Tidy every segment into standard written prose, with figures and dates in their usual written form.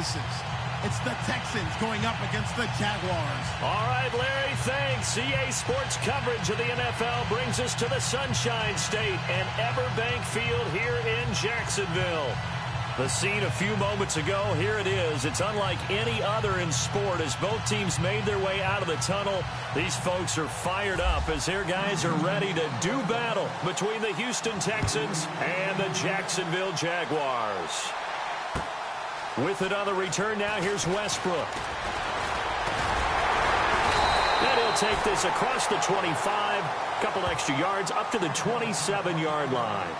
nemesis. It's the Texans going up against the Jaguars. All right, Larry, thanks. EA Sports coverage of the NFL brings us to the Sunshine State and Everbank Field here in Jacksonville. The scene a few moments ago, here it is. It's unlike any other in sport as both teams made their way out of the tunnel. These folks are fired up as their guys are ready to do battle between the Houston Texans and the Jacksonville Jaguars. With it on the return now, here's Westbrook. And he'll take this across the 25, couple extra yards up to the 27-yard line.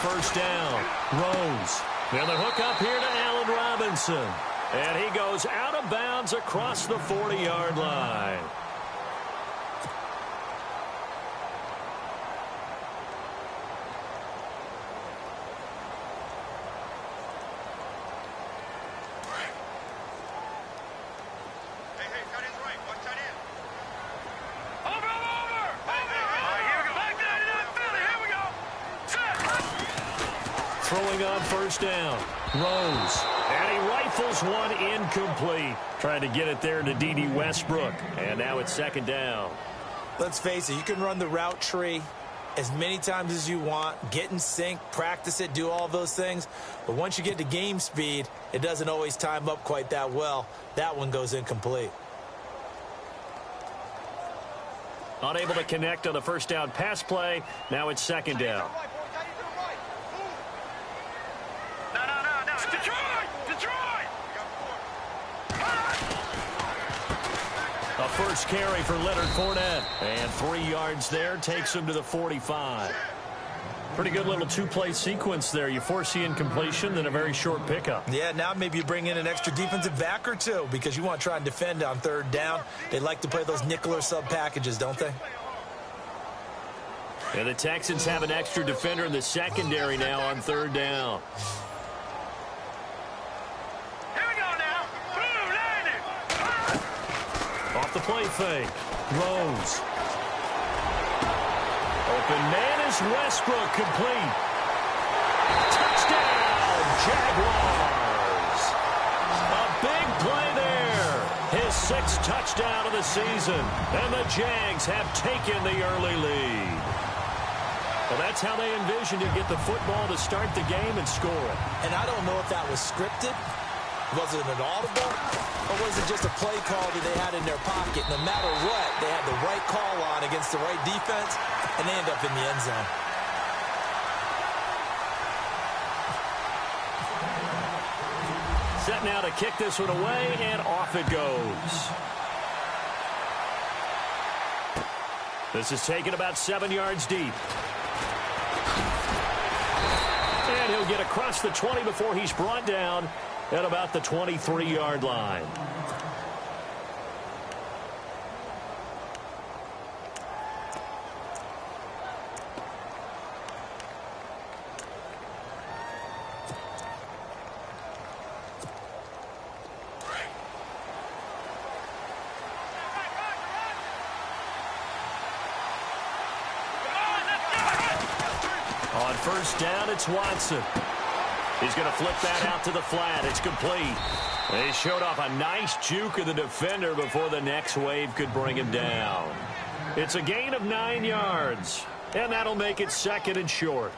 First down, Rose. And the hook up here to Allen Robinson. And he goes out of bounds across the 40-yard line. Throwing on first down, Rose, and he rifles one incomplete. Trying to get it there to D.D. Westbrook, and now it's second down. Let's face it, you can run the route tree as many times as you want, get in sync, practice it, do all those things. But once you get to game speed, it doesn't always time up quite that well. That one goes incomplete. Unable to connect on the first down pass play. Now it's second down. A first carry for Leonard Fournette. And 3 yards there takes him to the 45. Pretty good little two-play sequence there. You force the incompletion, then a very short pickup. Yeah, now maybe you bring in an extra defensive back or two because you want to try and defend on third down. They like to play those nickel or sub packages, don't they? And the Texans have an extra defender in the secondary now on third down. Off the play fake. Rose. Open man is Westbrook, complete. Touchdown, Jaguars. A big play there. His 6th touchdown of the season. And the Jags have taken the early lead. Well, that's how they envisioned to get the football to start the game and score it. And I don't know if that was scripted. Was it an audible? Or was it just a play call that they had in their pocket? No matter what, they had the right call on against the right defense, and they end up in the end zone. Set now to kick this one away, and off it goes. This is taken about 7 yards deep. And he'll get across the 20 before he's brought down at about the 23-yard line. On first down, it's Watson. He's going to flip that out to the flat. It's complete. They showed off a nice juke of the defender before the next wave could bring him down. It's a gain of 9 yards, and that'll make it second and short.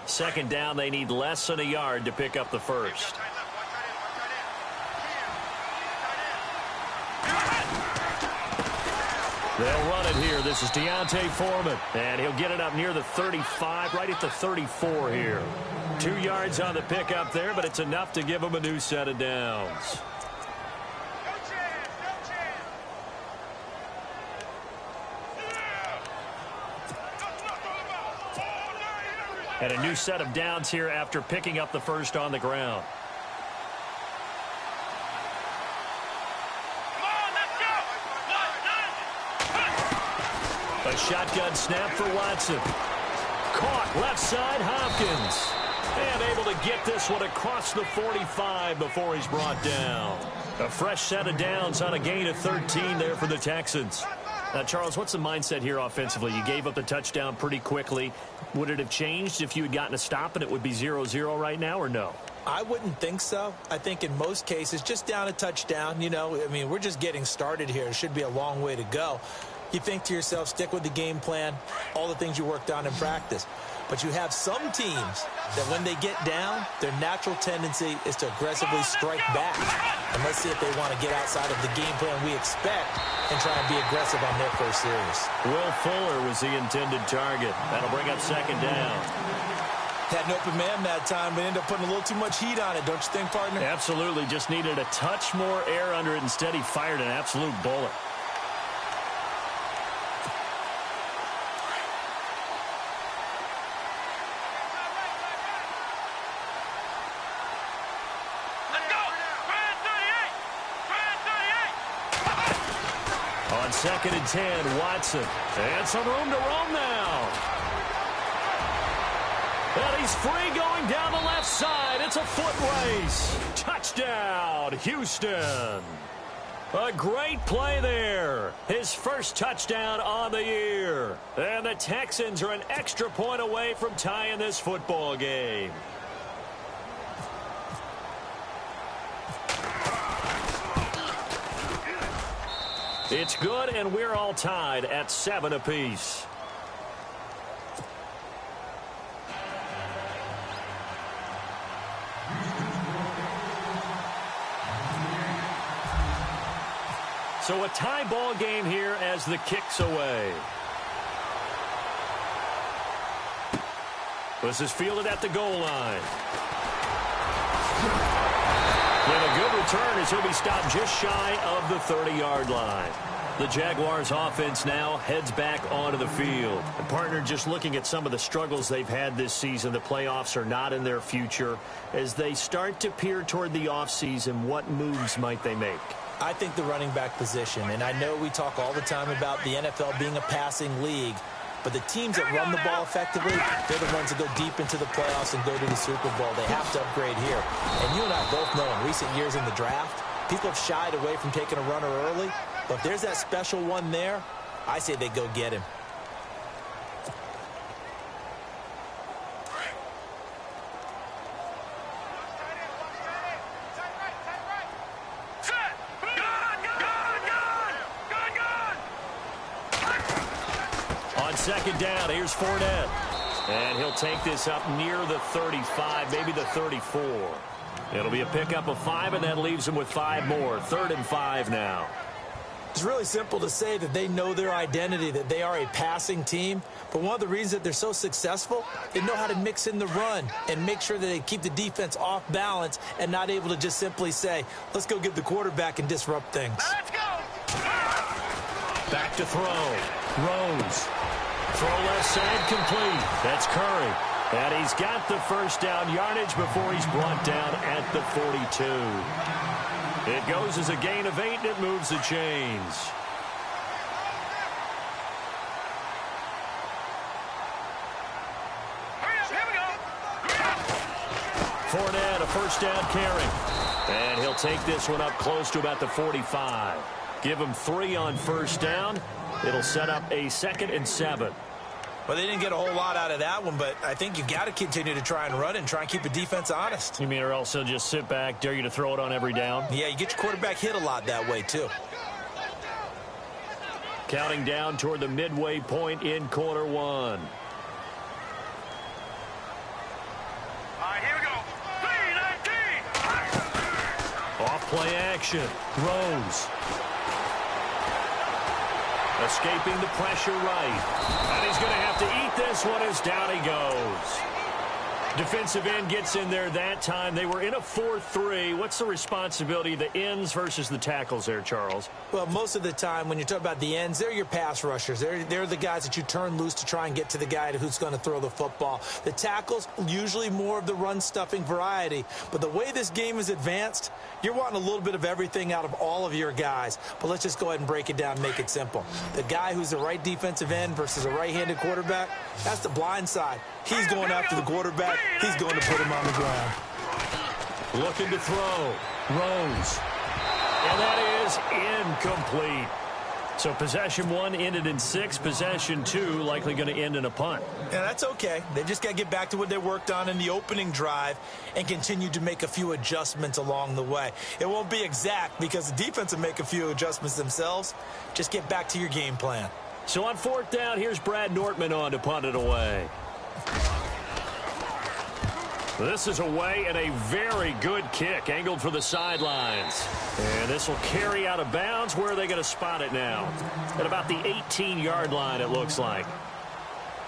Second down, they need less than a yard to pick up the first. They'll run it here. This is Deontay Foreman, and he'll get it up near the 35, right at the 34 here. 2 yards on the pickup there, but it's enough to give him a new set of downs. And a new set of downs here after picking up the first on the ground. A shotgun snap for Watson. Caught left side, Hopkins. And able to get this one across the 45 before he's brought down. A fresh set of downs on a gain of 13 there for the Texans. Now, Charles, what's the mindset here offensively? You gave up the touchdown pretty quickly. Would it have changed if you had gotten a stop and it would be 0-0 right now, or no? I wouldn't think so. I think in most cases, just down a touchdown, we're just getting started here. It should be a long way to go. You think to yourself, stick with the game plan, all the things you worked on in practice. But you have some teams that when they get down, their natural tendency is to aggressively strike back. And let's see if they want to get outside of the game plan we expect and try and be aggressive on their first series. Will Fuller was the intended target. That'll bring up second down. Had an open man that time, but ended up putting a little too much heat on it, don't you think, partner? Absolutely. Just needed a touch more air under it. Instead, he fired an absolute bullet. Second and 10, Watson. And some room to roam now. And he's free going down the left side. It's a foot race. Touchdown, Houston. A great play there. His first touchdown on the year. And the Texans are an extra point away from tying this football game. It's good, and we're all tied at 7 apiece. So a tie ball game here as the kick's away. This is fielded at the goal line. And a good return as he'll be stopped just shy of the 30-yard line. The Jaguars offense now heads back onto the field. And partner, just looking at some of the struggles they've had this season, the playoffs are not in their future. As they start to peer toward the offseason, what moves might they make? I think the running back position, and I know we talk all the time about the NFL being a passing league, but the teams that run the ball effectively, they're the ones that go deep into the playoffs and go to the Super Bowl. They have to upgrade here. And you and I both know in recent years in the draft, people have shied away from taking a runner early. But if there's that special one there, I say they go get him. Second down, here's Fournette. And he'll take this up near the 35, maybe the 34. It'll be a pickup of 5, and that leaves him with 5 more. 3rd and 5 now. It's really simple to say that they know their identity, that they are a passing team. But one of the reasons that they're so successful, they know how to mix in the run and make sure that they keep the defense off balance and not able to just simply say, let's go get the quarterback and disrupt things. Let's go! Back to throw. Rose. Throw left side complete. That's Curry. And he's got the first down yardage before he's brought down at the 42. It goes as a gain of 8, and it moves the chains. Here we go. Fournette, a first down carry. And he'll take this one up close to about the 45. Give him 3 on first down. It'll set up a 2nd and 7. Well, they didn't get a whole lot out of that one, but I think you got to continue to try and run and try and keep the defense honest. You mean or else he'll just sit back, dare you to throw it on every down? Yeah, you get your quarterback hit a lot that way, too. Counting down toward the midway point in quarter 1. All right, here we go. 3-19. Off play action. Rose. Escaping the pressure right. And he's going to have to eat this one as down he goes. Defensive end gets in there that time. They were in a 4-3. What's the responsibility of the ends versus the tackles there, Charles? Well, most of the time when you talk about the ends, they're your pass rushers. They're the guys that you turn loose to try and get to the guy who's going to throw the football. The tackles, usually more of the run-stuffing variety. But the way this game is advanced, you're wanting a little bit of everything out of all of your guys. But let's just go ahead and break it down and make it simple. The guy who's the right defensive end versus a right-handed quarterback, that's the blind side. He's going after the quarterback. He's going to put him on the ground. Looking to throw. Rose. And that is incomplete. So possession 1 ended in 6. Possession 2 likely going to end in a punt. Yeah, that's okay. They just got to get back to what they worked on in the opening drive and continue to make a few adjustments along the way. It won't be exact because the defense will make a few adjustments themselves. Just get back to your game plan. So on 4th down, here's Brad Nortman on to punt it away. This is away and a very good kick, angled for the sidelines. And this will carry out of bounds. Where are they going to spot it now? At about the 18-yard line, it looks like.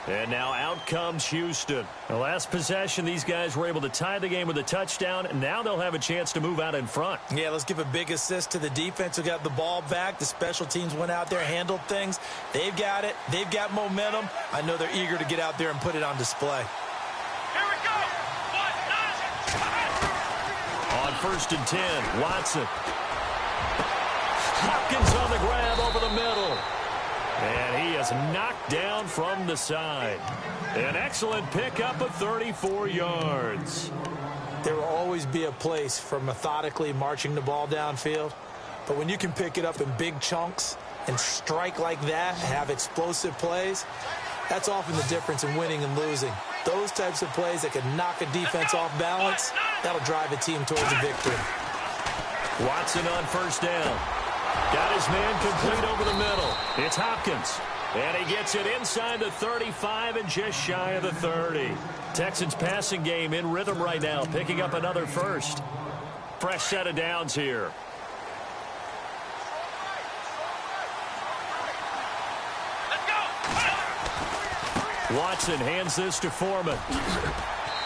And now out comes Houston. The last possession, these guys were able to tie the game with a touchdown. And now they'll have a chance to move out in front. Yeah, let's give a big assist to the defense who got the ball back. The special teams went out there, handled things. They've got it. They've got momentum. I know they're eager to get out there and put it on display. Here we go. On 1st and 10, Watson. Hopkins on the grab over the middle. And he is knocked down from the side. An excellent pickup of 34 yards. There will always be a place for methodically marching the ball downfield. But when you can pick it up in big chunks and strike like that, have explosive plays, that's often the difference in winning and losing. Those types of plays that can knock a defense off balance, that'll drive a team towards a victory. Watson on 1st down. Got his man complete over the middle. It's Hopkins. And he gets it inside the 35 and just shy of the 30. Texans passing game in rhythm right now, picking up another first. Fresh set of downs here. Watson hands this to Foreman.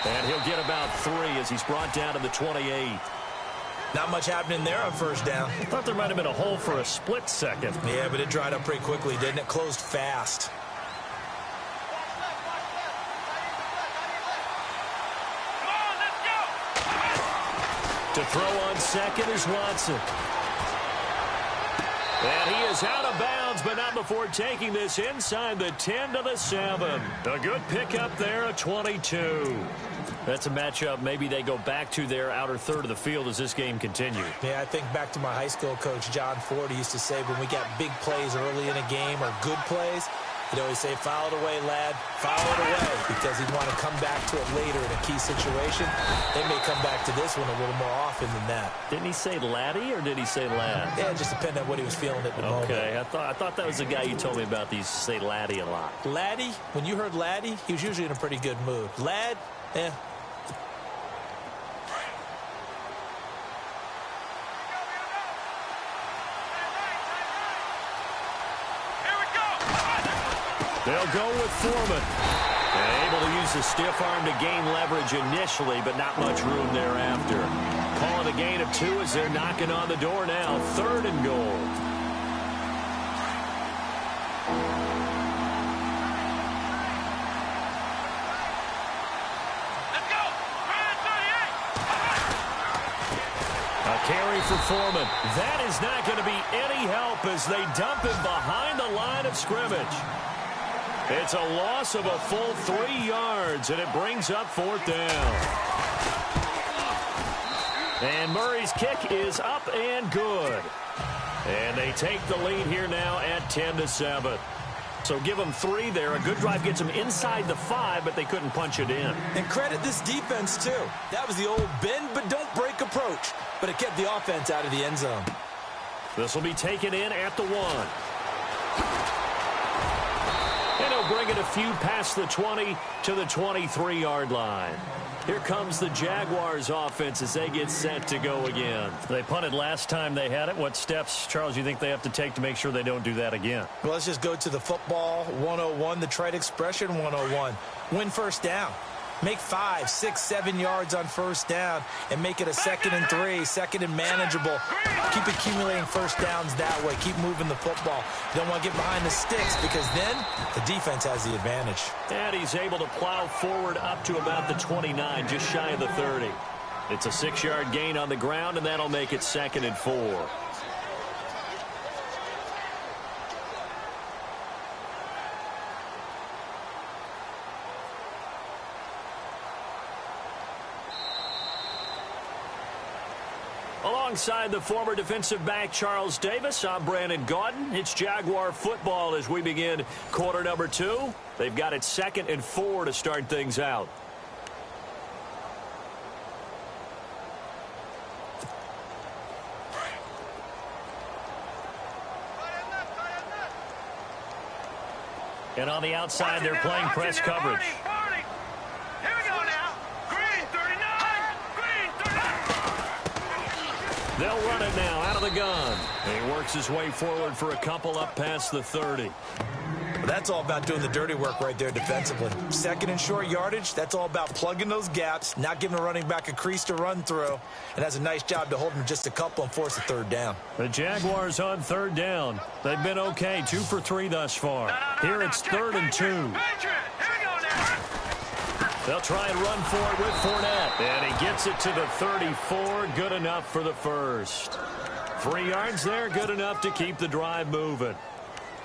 And he'll get about 3 as he's brought down to the 28. Not much happening there on 1st down. I thought there might have been a hole for a split second. Yeah, but it dried up pretty quickly, didn't it? Closed fast. Come on, let's go. To throw on 2nd is Watson. And he is out of bounds, but not before taking this inside the 10 to the 7. A good pickup there, a 22. That's a matchup maybe they go back to their outer third of the field as this game continues. Yeah, I think back to my high school coach, John Ford, he used to say when we got big plays early in a game or good plays, he'd always say, foul it away, lad, foul it away, because he'd want to come back to it later in a key situation. They may come back to this one a little more often than that. Didn't he say laddie or did he say lad? Yeah, it just depended on what he was feeling at the moment. Okay, I thought that was the guy you told me about. These say laddie a lot. Laddie, when you heard laddie, he was usually in a pretty good mood. Lad, eh. They'll go with Foreman. And able to use the stiff arm to gain leverage initially, but not much room thereafter. Calling a gain of 2 as they're knocking on the door now. 3rd and goal. Let's go. A carry for Foreman. That is not going to be any help as they dump him behind the line of scrimmage. It's a loss of a full 3 yards, and it brings up 4th down. And Murray's kick is up and good. And they take the lead here now at 10 to 7. So give them 3 there. A good drive gets them inside the 5, but they couldn't punch it in. And credit this defense, too. That was the old bend but don't break approach. But it kept the offense out of the end zone. This will be taken in at the 1. And he'll bring bring it a few past the 20 to the 23-yard line. Here comes the Jaguars offense as they get set to go again. They punted last time they had it. What steps, Charles, do you think they have to take to make sure they don't do that again? Well, let's just go to the football 101, the trade expression 101. Win first down. Make 5, 6, 7 yards on first down and make it a 2nd and 3, 2nd and manageable. Keep accumulating first downs that way. Keep moving the football. You don't want to get behind the sticks because then the defense has the advantage. And he's able to plow forward up to about the 29, just shy of the 30. It's a 6-yard gain on the ground, and that'll make it 2nd and 4. Alongside the former defensive back Charles Davis, I'm Brandon Gaudin. It's Jaguar football as we begin quarter number 2. They've got it 2nd and 4 to start things out. And on the outside, they're playing press coverage. Here we go now. Green 39. Green 39. They'll run it now out of the gun. And he works his way forward for a couple up past the 30. That's all about doing the dirty work right there defensively. 2nd and short yardage, that's all about plugging those gaps, not giving the running back a crease to run through, and has a nice job to hold him just a couple and force a 3rd down. The Jaguars on 3rd down. They've been okay, 2 for 3 thus far. Here it's 3rd and 2. Here we go now. They'll try and run for it with Fournette. And he gets it to the 34. Good enough for the first. 3 yards there, good enough to keep the drive moving.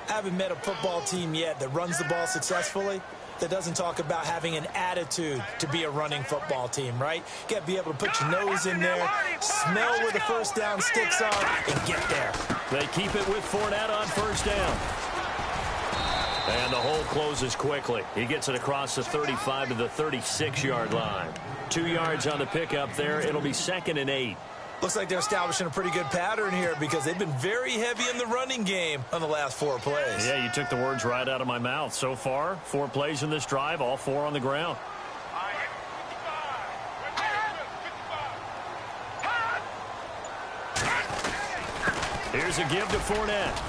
I haven't met a football team yet that runs the ball successfully that doesn't talk about having an attitude to be a running football team, right? You got to be able to put your nose in there, smell where the first down sticks are, and get there. They keep it with Fournette on first down. And the hole closes quickly. He gets it across the 35 to the 36-yard line. 2 yards on the pickup there. It'll be 2nd and 8. Looks like they're establishing a pretty good pattern here because they've been very heavy in the running game on the last 4 plays. Yeah, you took the words right out of my mouth. So far, 4 plays in this drive, all 4 on the ground. Here's a give to Fournette.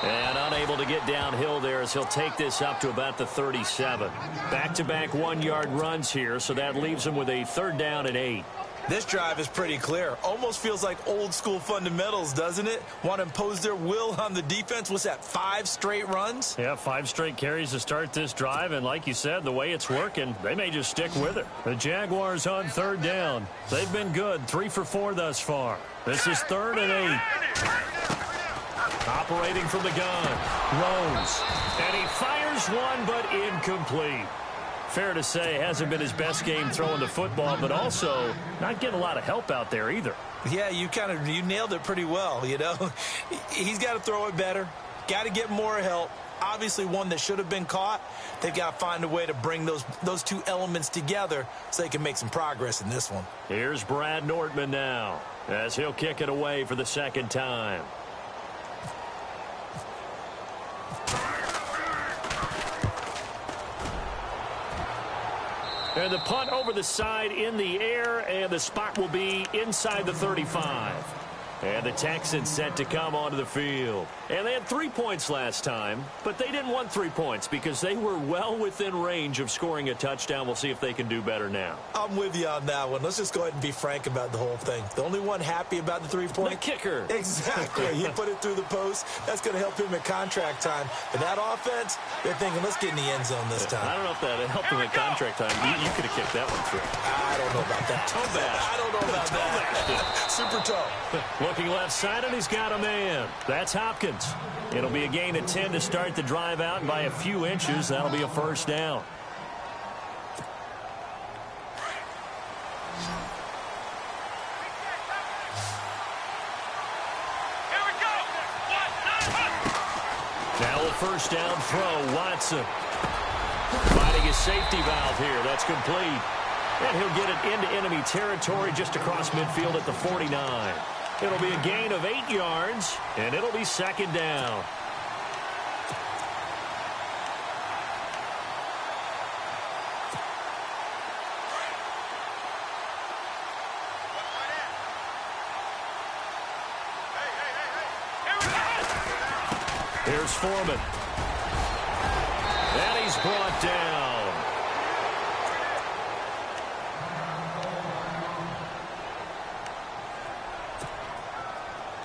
And unable to get downhill there as he'll take this up to about the 37. Back-to-back 1-yard runs here, so that leaves him with a 3rd down and 8. This drive is pretty clear. Almost feels like old school fundamentals, doesn't it? Want to impose their will on the defense. What's that, 5 straight runs? Yeah, 5 straight carries to start this drive. And like you said, the way it's working, they may just stick with it. The Jaguars on 3rd down. They've been good, 3 for 4 thus far. This is 3rd and 8. Operating from the gun, Rose. And he fires one, but incomplete. Fair to say, hasn't been his best game throwing the football, but also not getting a lot of help out there either. Yeah, you nailed it pretty well, you know. He's got to throw it better. Got to get more help. Obviously one that should have been caught. They've got to find a way to bring those 2 elements together so they can make some progress in this one. Here's Brad Nortman now as he'll kick it away for the 2nd time. And the punt over the side in the air, and the spot will be inside the 35. And the Texans set to come onto the field. And they had 3 points last time, but they didn't want 3 points because they were well within range of scoring a touchdown. We'll see if they can do better now. I'm with you on that one. Let's just go ahead and be frank about the whole thing. The only one happy about the 3-point? The kicker. Exactly. He put it through the post. That's going to help him at contract time. But that offense, they're thinking, let's get in the end zone this time. I don't know if that helped him at contract time. You could have kicked that one through. I don't know about that. Toe bash. I don't know about that. Super toe. Looking left side, and he's got a man. That's Hopkins. It'll be a gain of 10 to start the drive out, and by a few inches, that'll be a first down. Here we go. Now a first down throw, Watson. Finding his safety valve here. That's complete. And he'll get it into enemy territory just across midfield at the 49. It'll be a gain of 8 yards, and it'll be 2nd down. Here's Foreman. And he's brought down.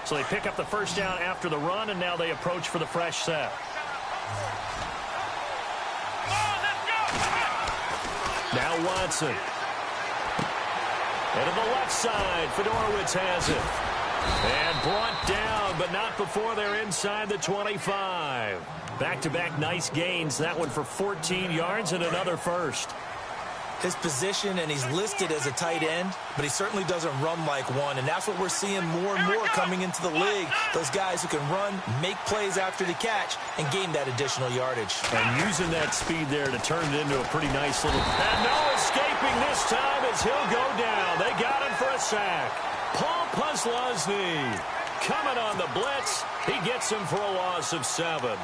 So they pick up the first down after the run, and now they approach for the fresh set. Now Watson. And to the left side, Fedorowicz has it. And brought down, but not before they're inside the 25. Back-to-back nice gains. That one for 14 yards and another first. His position, and he's listed as a tight end, but he certainly doesn't run like one, and that's what we're seeing more and more coming into the league. Those guys who can run, make plays after the catch, and gain that additional yardage. And using that speed there to turn it into a pretty nice little... And no escaping this time as he'll go down. They got him for a sack. Paul Puslosny coming on the blitz. He gets him for a loss of 7.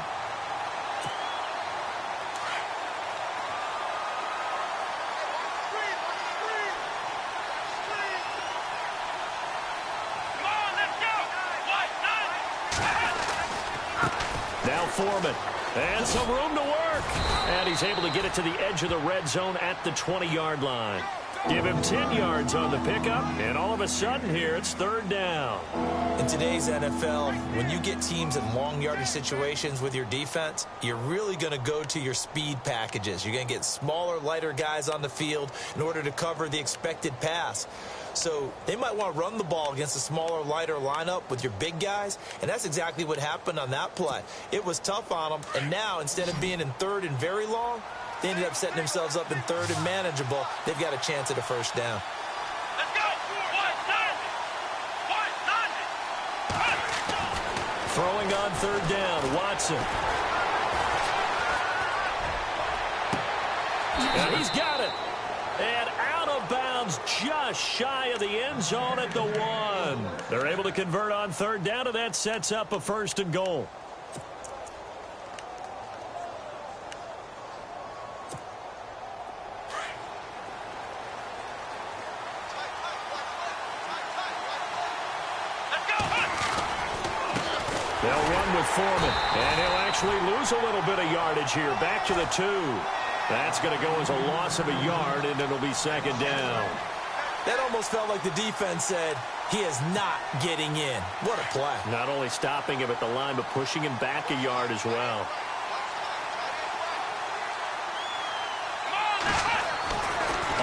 Now Foreman, and some room to work. And he's able to get it to the edge of the red zone at the 20-yard line. Give him 10 yards on the pickup, and all of a sudden here, it's third down. In today's NFL, when you get teams in long yardage situations with your defense, you're really going to go to your speed packages. You're going to get smaller, lighter guys on the field in order to cover the expected pass. So they might want to run the ball against a smaller, lighter lineup with your big guys, and that's exactly what happened on that play. It was tough on them, and now instead of being in third and very long, they ended up setting themselves up in third and manageable. They've got a chance at a first down. Let's go. Throwing on third down, Watson. And he's got it. And out of bounds just shy of the end zone at the 1. They're able to convert on third down, and that sets up a first and goal. They'll run with Foreman, and he'll actually lose a little bit of yardage here. Back to the 2. That's going to go as a loss of a yard, and it'll be second down. That almost felt like the defense said, he is not getting in. What a play. Not only stopping him at the line, but pushing him back a yard as well.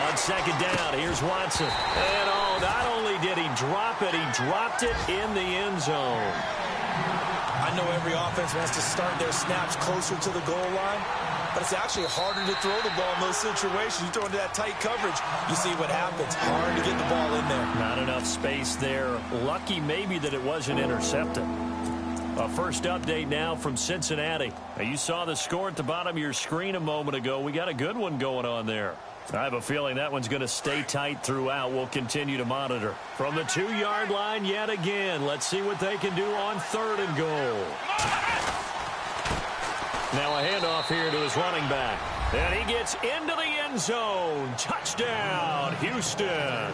On second down, here's Watson. And not only did he drop it, he dropped it in the end zone. I know every offense wants to start their snaps closer to the goal line, but it's actually harder to throw the ball in those situations. You throw into that tight coverage, you see what happens. Hard to get the ball in there. Not enough space there. Lucky maybe that it wasn't intercepted. A first update now from Cincinnati. Now, you saw the score at the bottom of your screen a moment ago. We got a good one going on there. I have a feeling that one's going to stay tight throughout. We'll continue to monitor. From the 2-yard line yet again. Let's see what they can do on third and goal. Now a handoff here to his running back. And he gets into the end zone. Touchdown, Houston.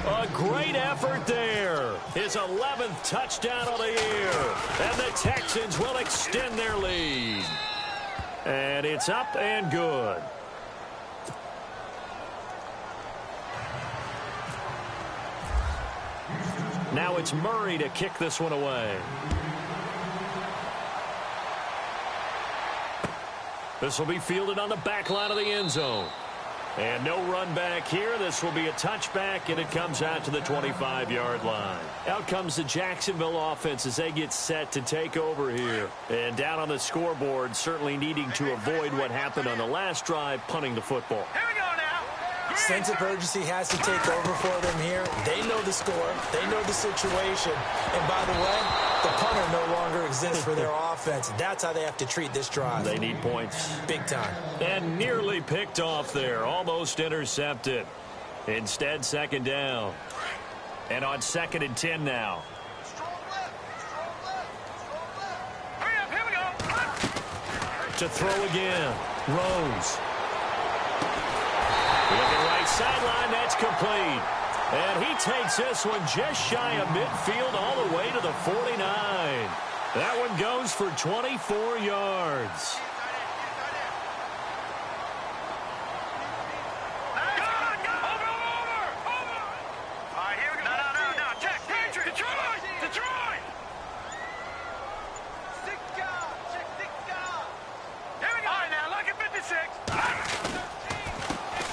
A great effort there. His 11th touchdown of the year. And the Texans will extend their lead. And it's up and good. Now it's Murray to kick this one away. This will be fielded on the back line of the end zone. And no run back here. This will be a touchback, and it comes out to the 25-yard line. Out comes the Jacksonville offense as they get set to take over here. And down on the scoreboard, certainly needing to avoid what happened on the last drive, punting the football. Here we go now. Sense of urgency has to take over for them here. They know the score. They know the situation. And by the way, the punter no longer exists for their offense. That's how they have to treat this drive. They need points. Big time. And nearly picked off there. Almost intercepted. Instead, second down. And on 2nd and 10 now. Hurry up, here we go. To throw again. Rose. Looking right sideline, that's complete. And he takes this one just shy of midfield all the way to the 49. That one goes for 24 yards.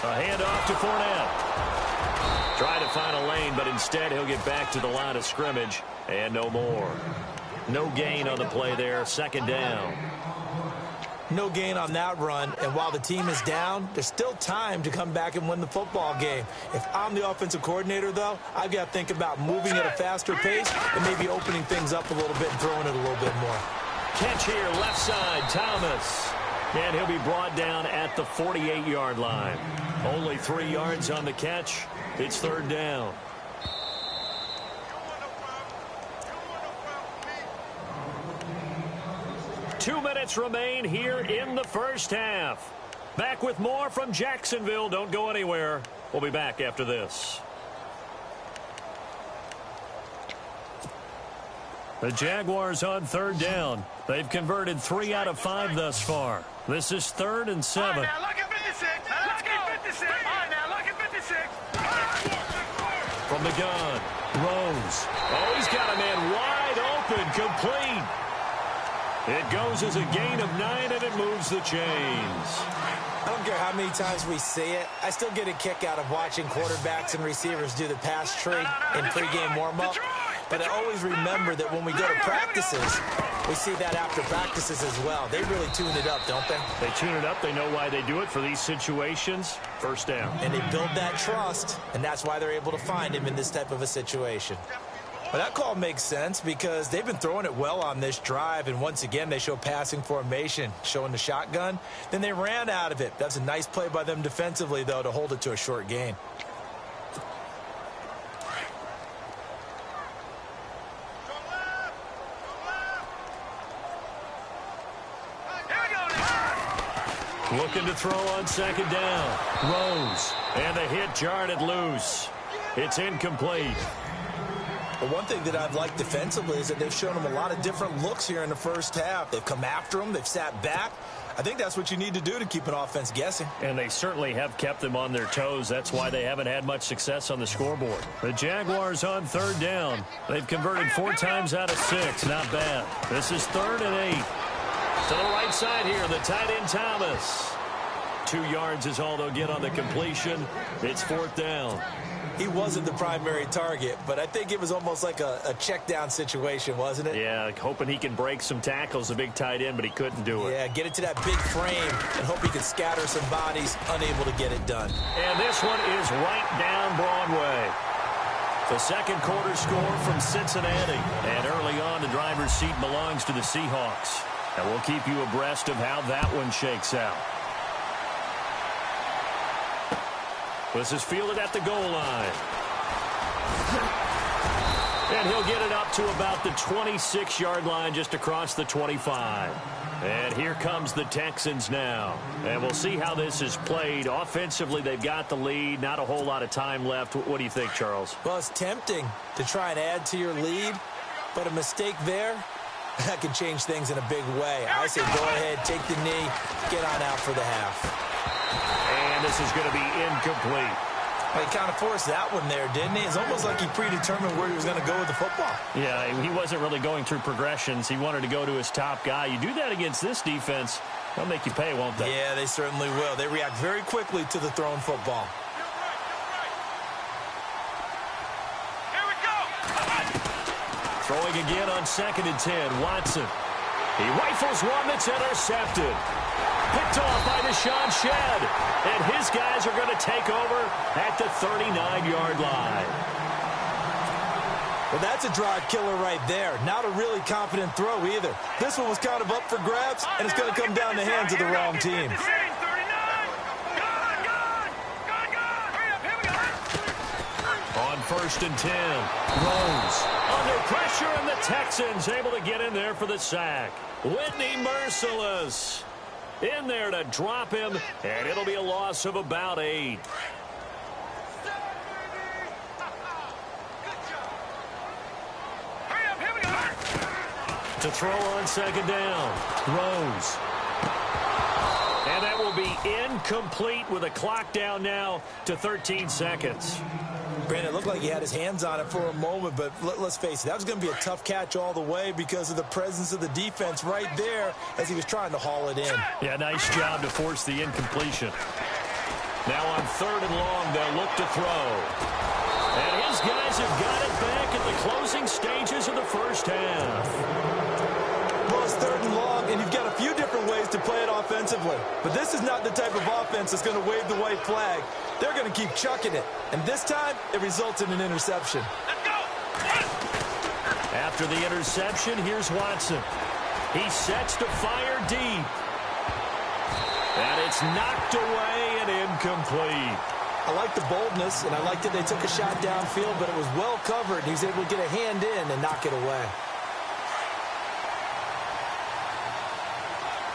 A handoff to Fournette. Trying to find a lane, but instead he'll get back to the line of scrimmage and no more. No gain on the play there. Second down. No gain on that run, and while the team is down, there's still time to come back and win the football game. If I'm the offensive coordinator, though, I've got to think about moving at a faster pace and maybe opening things up a little bit and throwing it a little bit more. Catch here, left side, Thomas. And he'll be brought down at the 48-yard line. Only 3 yards on the catch. It's third down. Two minutes remain here in the first half. Back with more from Jacksonville. Don't go anywhere. We'll be back after this. The Jaguars on third down. They've converted 3 out of 5 thus far. This is 3rd and 7. All right, now look at 56. Let's go. 56. All right, now look at 56. From the gun, Rose. Oh, he's got a man wide open, complete. It goes as a gain of 9, and it moves the chains. I don't care how many times we see it. I still get a kick out of watching quarterbacks and receivers do the pass tree in pregame warm-up. But I always remember that when we go to practices, we see that after practices as well. They really tune it up, don't they? They tune it up. They know why they do it for these situations. First down. And they build that trust, and that's why they're able to find him in this type of a situation. But that call makes sense because they've been throwing it well on this drive, and once again, they show passing formation, showing the shotgun. Then they ran out of it. That's a nice play by them defensively, though, to hold it to a short gain. Looking to throw on second down. Rose. And the hit jarred it loose. It's incomplete. But one thing that I've liked defensively is that they've shown them a lot of different looks here in the first half. They've come after them. They've sat back. I think that's what you need to do to keep an offense guessing. And they certainly have kept them on their toes. That's why they haven't had much success on the scoreboard. The Jaguars on third down. They've converted 4 times out of 6. Not bad. This is 3rd and 8. To the right side here, the tight end Thomas. 2 yards is all they'll get on the completion. It's 4th down. He wasn't the primary target, but I think it was almost like a check down situation, wasn't it? Yeah, hoping he can break some tackles, a big tight end, but he couldn't do it. Yeah, get it to that big frame and hope he can scatter some bodies, unable to get it done. And this one is right down Broadway. The second quarter score from Cincinnati. And early on, the driver's seat belongs to the Seahawks. And we'll keep you abreast of how that one shakes out. This is fielded at the goal line. And he'll get it up to about the 26-yard line, just across the 25. And here comes the Texans now. And we'll see how this is played. Offensively, they've got the lead. Not a whole lot of time left. What do you think, Charles? Well, it's tempting to try and add to your lead, but a mistake there, that can change things in a big way. I say go ahead, take the knee, get on out for the half. And this is going to be incomplete. Well, he kind of forced that one there, didn't he? It's almost like he predetermined where he was going to go with the football. Yeah, he wasn't really going through progressions. He wanted to go to his top guy. You do that against this defense, they'll make you pay, won't they? Yeah, they certainly will. They react very quickly to the thrown football. Here we go. Throwing again on 2nd and 10, Watson. He rifles one that's intercepted. Picked off by Deshaun Shedd. And his guys are going to take over at the 39-yard line. Well, that's a drive killer right there. Not a really confident throw either. This one was kind of up for grabs, and it's going to come down the hands of the wrong team. On 1st and 10, Rose under pressure, and the Texans able to get in there for the sack. Whitney merciless. In there to drop him, and it'll be a loss of about 8. To throw on second down. Throws. And that will be incomplete with a clock down now to 13 seconds. Brandon, it looked like he had his hands on it for a moment, but let's face it, that was going to be a tough catch all the way because of the presence of the defense right there as he was trying to haul it in. Yeah, nice job to force the incompletion. Now on third and long, they'll look to throw. And his guys have got it back at the closing stages of the first half. Well, it's third and long, and you've got a few different ways to play it offensively. But this is not the type of offense that's going to wave the white flag. They're going to keep chucking it. And this time, it results in an interception. Let's go. After the interception, here's Watson. He sets to fire deep. And it's knocked away and incomplete. I like the boldness, and I like that they took a shot downfield, but it was well covered. He was able to get a hand in and knock it away.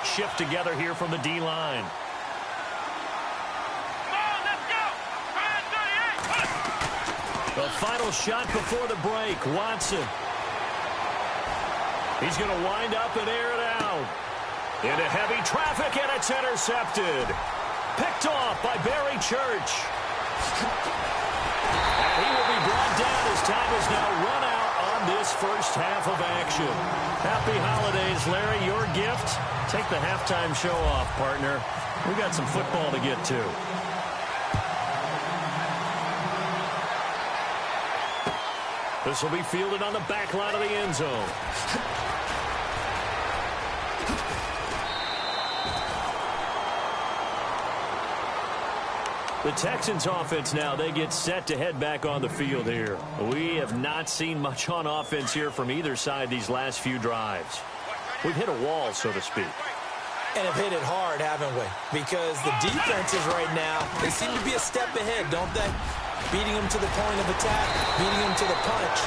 Shift together here from the D-line. Come on, let's go. 38. The final shot before the break, Watson. He's going to wind up and air it out. Into heavy traffic, and it's intercepted. Picked off by Barry Church. And he will be brought down as time is now run out on this first half of action. Happy holidays, Larry. Your gift? Take the halftime show off, partner. We got some football to get to. This will be fielded on the back line of the end zone. The Texans offense now, they get set to head back on the field here. We have not seen much on offense here from either side these last few drives. We've hit a wall, so to speak. And have hit it hard, haven't we? Because the defenses right now, they seem to be a step ahead, don't they? Beating them to the point of attack, beating them to the punch.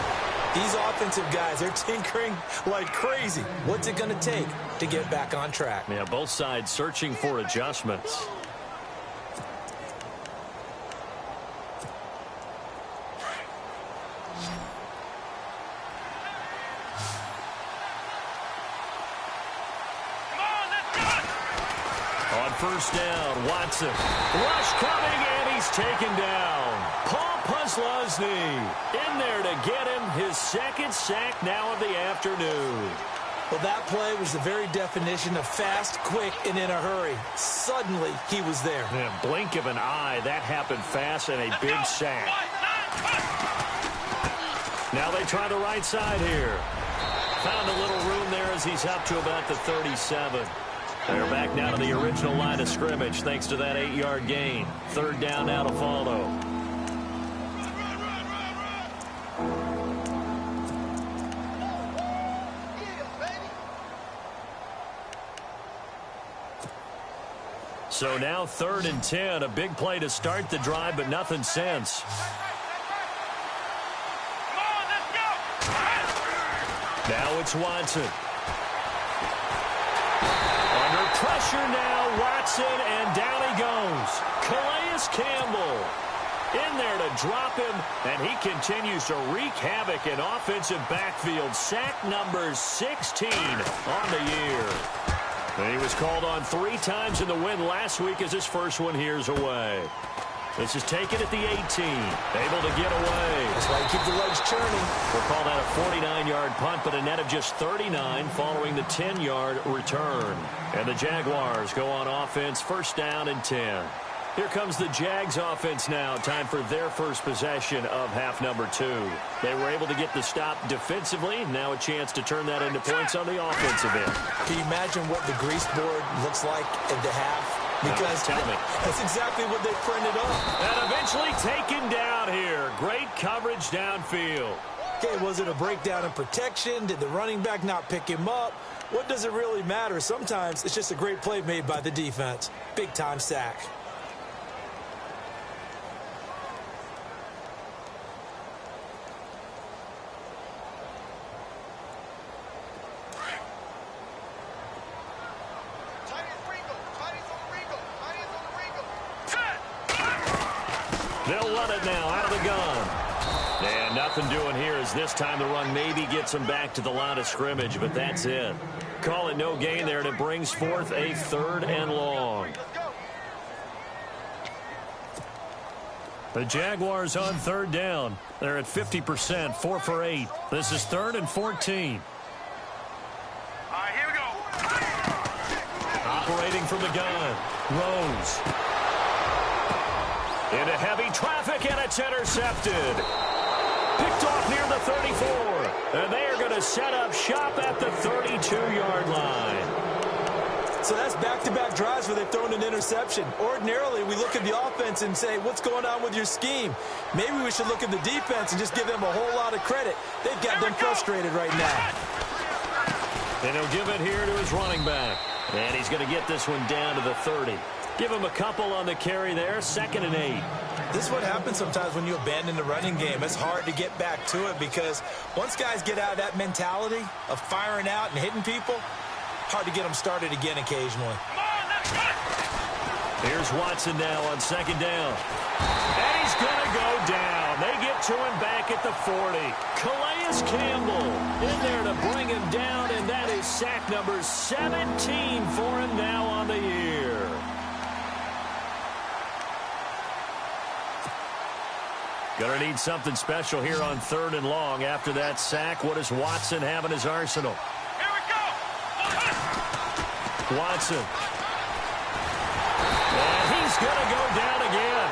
These offensive guys, they're tinkering like crazy. What's it going to take to get back on track? Yeah, both sides searching for adjustments. First down, Watson. Rush coming, and he's taken down. Paul Puslosny in there to get him his second sack now of the afternoon. Well, that play was the very definition of fast, quick, and in a hurry. Suddenly, he was there. Yeah, blink of an eye, that happened fast and a big sack. Now they try the right side here. Found a little room there as he's up to about the 37. They're back now to the original line of scrimmage thanks to that 8-yard gain. Third down now to follow. So now 3rd and 10. A big play to start the drive, but nothing since. Come on, let's go. Now it's Watson. Pressure now, Watson, and down he goes. Calais Campbell in there to drop him, and he continues to wreak havoc in offensive backfield. Sack number 16 on the year. And he was called on 3 times in the win last week as his first one here's away. This is taken at the 18. Able to get away. That's why you keep the legs churning. We'll call that a 49-yard punt, but a net of just 39 following the 10-yard return. And the Jaguars go on offense, first down and 10. Here comes the Jags offense now. Time for their first possession of half number 2. They were able to get the stop defensively. Now a chance to turn that into points on the offensive end. Can you imagine what the grease board looks like at the half? Because that's exactly what they printed up. And eventually taken down here. Great coverage downfield. Okay, was it a breakdown in protection? Did the running back not pick him up? What does it really matter? Sometimes it's just a great play made by the defense. Big-time sack. Nothing doing here as this time the run maybe gets him back to the line of scrimmage, but that's it. Call it no gain there, and it brings forth a 3rd and long. The Jaguars on 3rd down. They're at 50%, 4 for 8. This is 3rd and 14. All right, here we go. Operating from the gun, Rose. Into heavy traffic, and it's intercepted. Picked off near the 34. And they are going to set up shop at the 32-yard line. So that's back-to-back drives where they've thrown an interception. Ordinarily, we look at the offense and say, what's going on with your scheme? Maybe we should look at the defense and just give them a whole lot of credit. They've got them frustrated right now. And he'll give it here to his running back. And he's going to get this one down to the 30. Give him a couple on the carry there, 2nd and 8. This is what happens sometimes when you abandon the running game. It's hard to get back to it because once guys get out of that mentality of firing out and hitting people, hard to get them started again occasionally. Here's Watson now on 2nd down. And he's going to go down. They get to him back at the 40. Calais Campbell in there to bring him down, and that is sack number 17 for him now on the year. Going to need something special here on 3rd and long. After that sack, what does Watson have in his arsenal? Here we go. Watson. And he's going to go down again.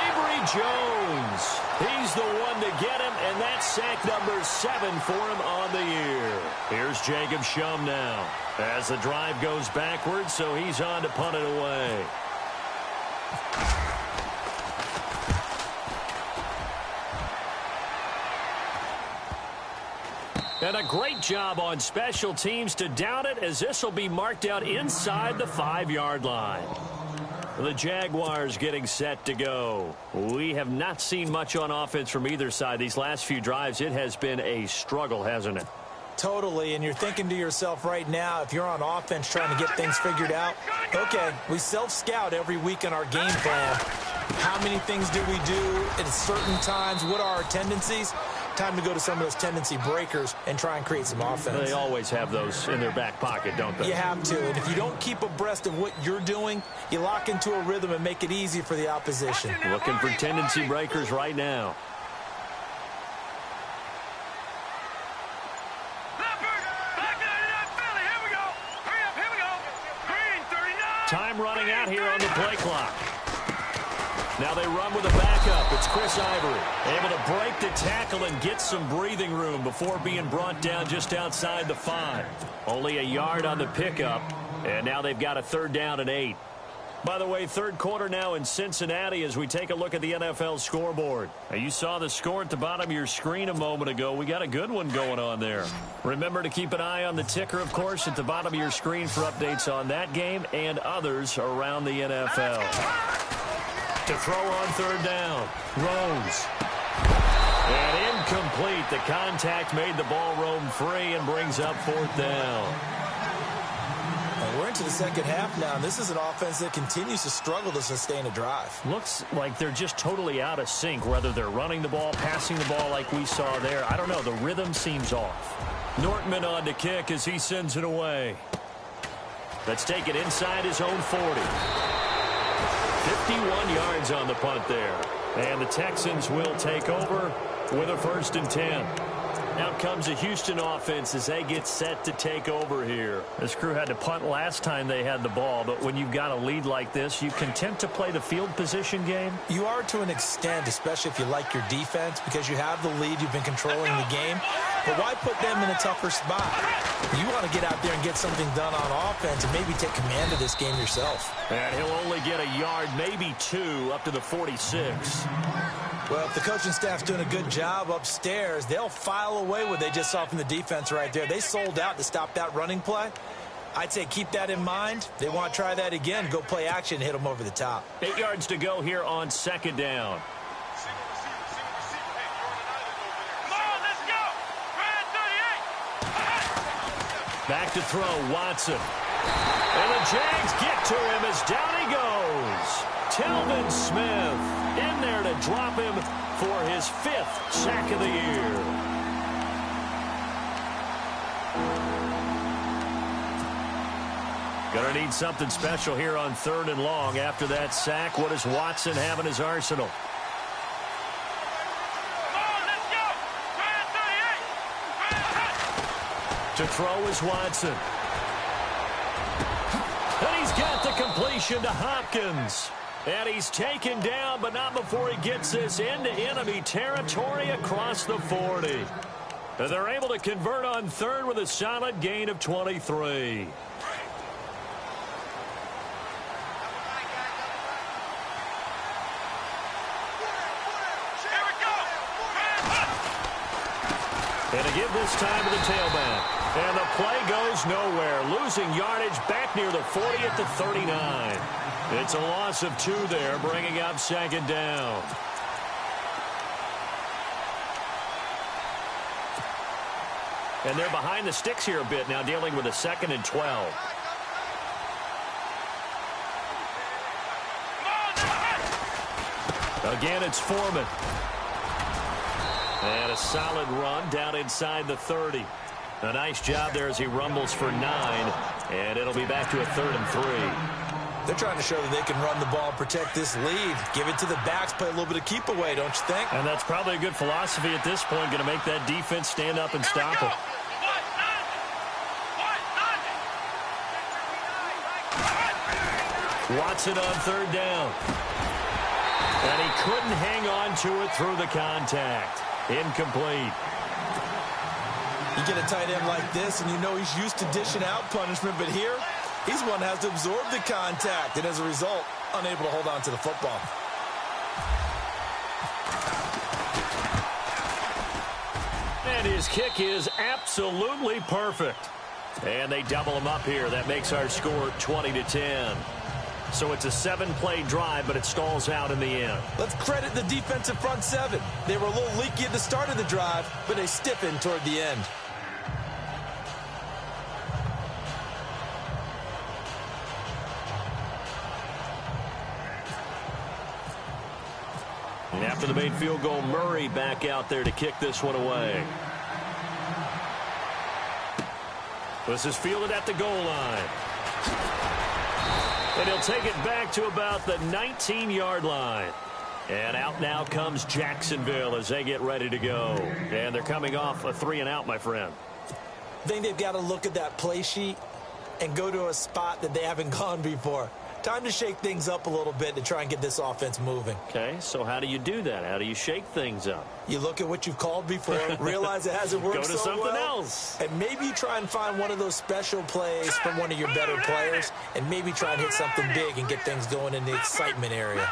Avery Jones. He's the one to get him, and that's sack number 7 for him on the year. Here's Jacob Shum now as the drive goes backwards, so he's on to punt it away. And a great job on special teams to down it, as this will be marked out inside the 5-yard line. The Jaguars getting set to go. We have not seen much on offense from either side. These last few drives, it has been a struggle, hasn't it? Totally, and you're thinking to yourself right now, if you're on offense trying to get things figured out, okay, we self-scout every week in our game plan. How many things do we do at certain times? What are our tendencies? Time to go to some of those tendency breakers and try and create some offense. They always have those in their back pocket, don't they? You have to, and if you don't keep abreast of what you're doing, you lock into a rhythm and make it easy for the opposition. Looking for tendency breakers right now. Time running out here on the play clock. Now they run with a backup. It's Chris Ivory, able to break the tackle and get some breathing room before being brought down just outside the 5. Only a yard on the pickup, and now they've got a 3rd down and 8. By the way, 3rd quarter now in Cincinnati as we take a look at the NFL scoreboard. Now, you saw the score at the bottom of your screen a moment ago. We got a good one going on there. Remember to keep an eye on the ticker, of course, at the bottom of your screen for updates on that game and others around the NFL. To throw on 3rd down, Rose. And incomplete. The contact made the ball roam free and brings up 4th down. And we're into the second half now. This is an offense that continues to struggle to sustain a drive. Looks like they're just totally out of sync, whether they're running the ball, passing the ball like we saw there. I don't know. The rhythm seems off. Nortman on to kick as he sends it away. Let's take it inside his own 40. 51 yards on the punt there. And the Texans will take over with a 1st and 10. Out comes the Houston offense as they get set to take over here. This crew had to punt last time they had the ball, but when you've got a lead like this, you content to play the field position game? You are to an extent, especially if you like your defense, because you have the lead, you've been controlling the game. But why put them in a tougher spot? You want to get out there and get something done on offense and maybe take command of this game yourself. And he'll only get a yard, maybe 2, up to the 46. Well, if the coaching staff's doing a good job upstairs, they'll file away what they just saw from the defense right there. They sold out to stop that running play. I'd say keep that in mind. They want to try that again, go play action, hit them over the top. 8 yards to go here on 2nd down. Back to throw, Watson. And the Jags get to him as down he goes. Telvin Smith in there to drop him for his 5th sack of the year. Going to need something special here on 3rd and long. After that sack, what does Watson have in his arsenal? To throw is Watson. And he's got the completion to Hopkins. And he's taken down, but not before he gets this into enemy territory across the 40. And they're able to convert on 3rd with a solid gain of 23. And to give this time to the tailback. And the play goes nowhere. Losing yardage back near the 40 at the 39. It's a loss of 2 there, bringing up 2nd down. And they're behind the sticks here a bit now, dealing with a 2nd and 12. Again, it's Foreman. And a solid run down inside the 30. A nice job there as he rumbles for 9. And it'll be back to a 3rd and 3. They're trying to show that they can run the ball and protect this lead. Give it to the backs, play a little bit of keep away, don't you think? And that's probably a good philosophy at this point, going to make that defense stand up and stop them. Watson on 3rd down. And he couldn't hang on to it through the contact. Incomplete. You get a tight end like this, and you know he's used to dishing out punishment, but here, he's one that has to absorb the contact, and as a result, unable to hold on to the football. And his kick is absolutely perfect. And they double him up here. That makes our score 20-10. So it's a 7-play drive, but it stalls out in the end. Let's credit the defensive front 7. They were a little leaky at the start of the drive, but they stiffened toward the end. And after the made field goal, Murray back out there to kick this one away. This is fielded at the goal line. And he'll take it back to about the 19-yard line. And out now comes Jacksonville as they get ready to go. And they're coming off a 3-and-out, my friend. I think they've got to look at that play sheet and go to a spot that they haven't gone before. Time to shake things up a little bit to try and get this offense moving. Okay, so how do you do that? How do you shake things up? You look at what you've called before, realize it hasn't worked so well. Go to something else. And maybe try and find one of those special plays from one of your better players, and maybe try and hit something big and get things going in the excitement area.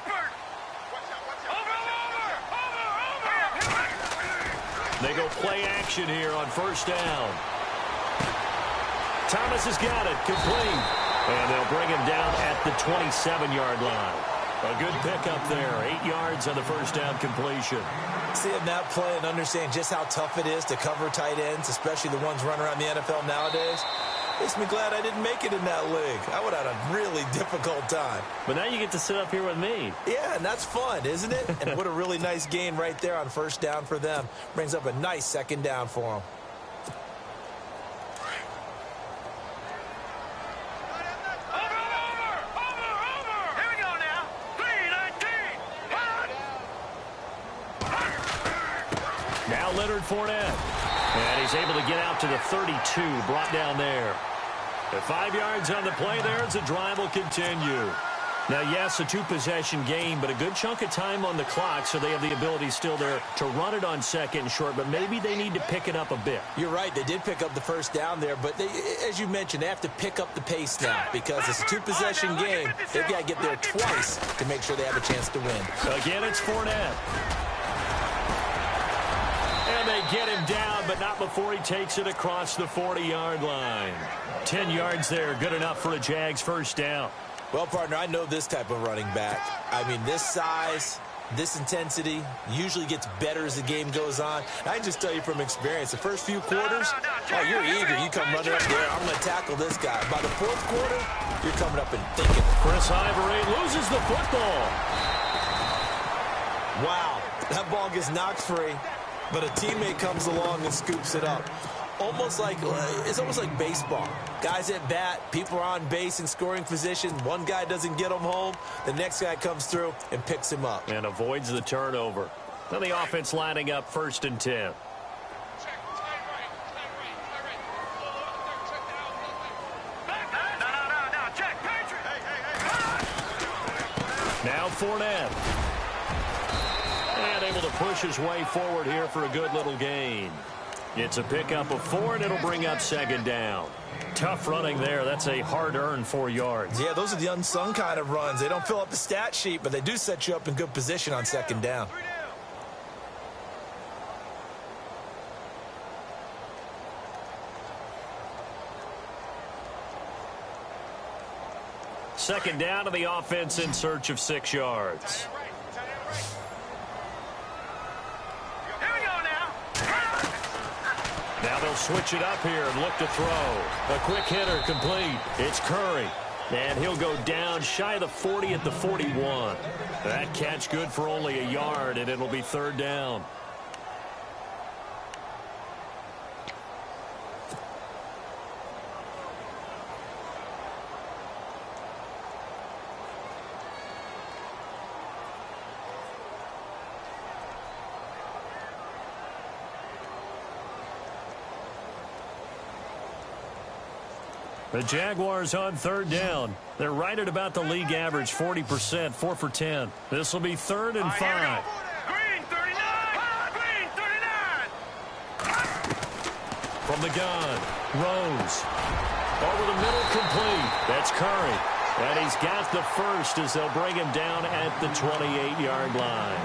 They go play action here on 1st down. Thomas has got it, complete. And they'll bring him down at the 27-yard line. A good pickup there. 8 yards on the 1st down completion. Seeing that play and understand just how tough it is to cover tight ends, especially the ones running around the NFL nowadays, makes me glad I didn't make it in that league. I would have had a really difficult time. But now you get to sit up here with me. Yeah, and that's fun, isn't it? And what a really nice gain right there on 1st down for them. Brings up a nice 2nd down for them. Fournette. And he's able to get out to the 32, brought down there. At 5 yards on the play there as the drive will continue. Now, yes, a 2-possession game, but a good chunk of time on the clock, so they have the ability still there to run it on 2nd and short, but maybe they need to pick it up a bit. You're right. They did pick up the 1st down there, but they, as you mentioned, they have to pick up the pace now because it's a 2-possession game. They've got to get there twice to make sure they have a chance to win. Again, it's Fournette. And they get him down, but not before he takes it across the 40-yard line. 10 yards there, good enough for a Jags 1st down. Well, partner, I know this type of running back. I mean, this size, this intensity usually gets better as the game goes on. And I can just tell you from experience, the first few quarters, oh, you're eager. You come running up there, I'm going to tackle this guy. By the 4th quarter, you're coming up and thinking. Chris Ivory loses the football. Wow, that ball gets knocked free, but a teammate comes along and scoops it up. It's almost like baseball. Guys at bat, people are on base in scoring position. One guy doesn't get him home. The next guy comes through and picks him up. And avoids the turnover. Then the offense lining up 1st and 10. Now Fournette. And able to push his way forward here for a good little gain. It's a pickup of 4, and it'll bring up 2nd down. Tough running there. That's a hard-earned 4 yards. Yeah, those are the unsung kind of runs. They don't fill up the stat sheet, but they do set you up in good position on 2nd down. Second down to the offense in search of 6 yards. Now they'll switch it up here and look to throw. A quick hitter complete. It's Curry. And he'll go down shy of the 40 at the 41. That catch good for only a yard, and it'll be 3rd down. The Jaguars on 3rd down. They're right at about the league average, 40%, 4 for 10. This will be 3rd and 5. Green 39! Green 39! From the gun, Rose. Over the middle, complete. That's Curry. And he's got the first as they'll bring him down at the 28-yard line.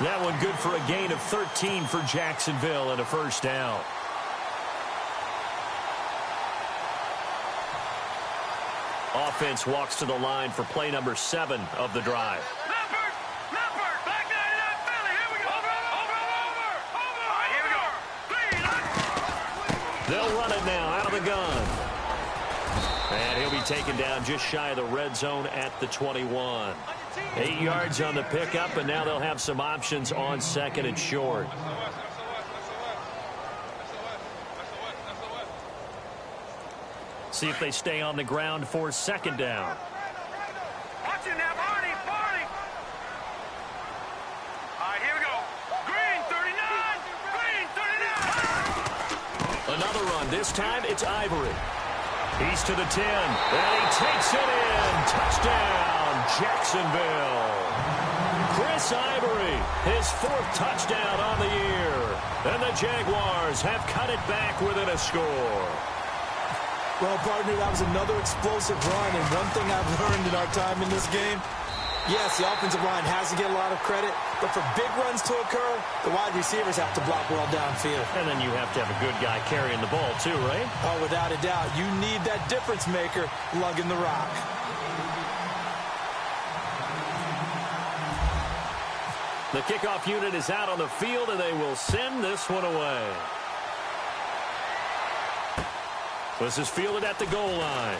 That one good for a gain of 13 for Jacksonville and a 1st down. Offense walks to the line for play number 7 of the drive. Leopard, back 99 Philly, here we go. Over. All right, here we go. They'll run it now out of the gun. And he'll be taken down just shy of the red zone at the 21. 8 yards on the pickup, and now they'll have some options on 2nd and short. See if they stay on the ground for 2nd down. Watch it now, Barney. All right, here we go. Green 39. Another run. This time it's Ivory. He's to the 10. And he takes it in. Touchdown, Jacksonville. Chris Ivory, his 4th touchdown on the year. And the Jaguars have cut it back within a score. Well, partner, that was another explosive run, and one thing I've learned in our time in this game, yes, the offensive line has to get a lot of credit, but for big runs to occur, the wide receivers have to block well downfield. And then you have to have a good guy carrying the ball too, right? Oh, without a doubt. You need that difference maker lugging the rock. The kickoff unit is out on the field, and they will send this one away. This is fielded at the goal line.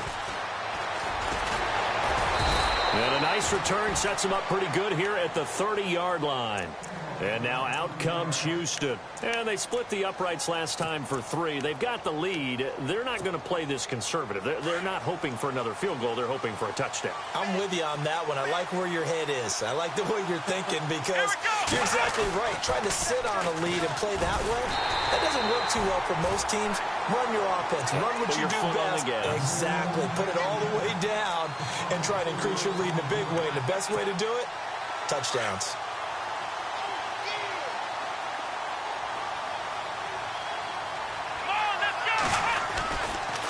And a nice return sets him up pretty good here at the 30-yard line. And now out comes Houston. And they split the uprights last time for 3. They've got the lead. They're not going to play this conservative. They're not hoping for another field goal. They're hoping for a touchdown. I'm with you on that one. I like where your head is. I like the way you're thinking because you're exactly right. Trying to sit on a lead and play that way, that doesn't work too well for most teams. Run your offense. Run what you do best. Exactly. Put it all the way down and try to increase your lead in a big way. And the best way to do it, touchdowns.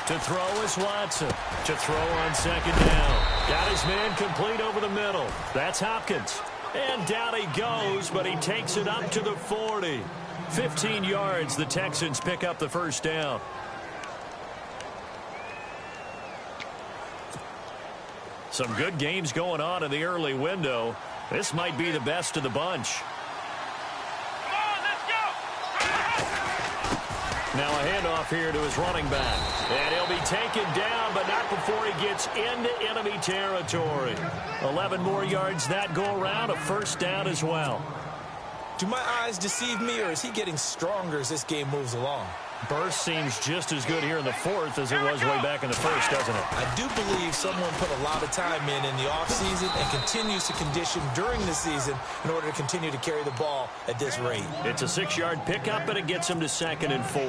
To throw is Watson. To throw on 2nd down. Got his man complete over the middle. That's Hopkins. And down he goes, but he takes it up to the 40. 15 yards, the Texans pick up the 1st down. Some good games going on in the early window. This might be the best of the bunch. Now a handoff here to his running back. And he'll be taken down, but not before he gets into enemy territory. 11 more yards that go around, a first down as well. Do my eyes deceive me, or is he getting stronger as this game moves along? Burst seems just as good here in the fourth as it was way back in the first, doesn't it? I do believe someone put a lot of time in the offseason and continues to condition during the season in order to continue to carry the ball at this rate. It's a 6-yard pickup, and it gets him to 2nd and 4.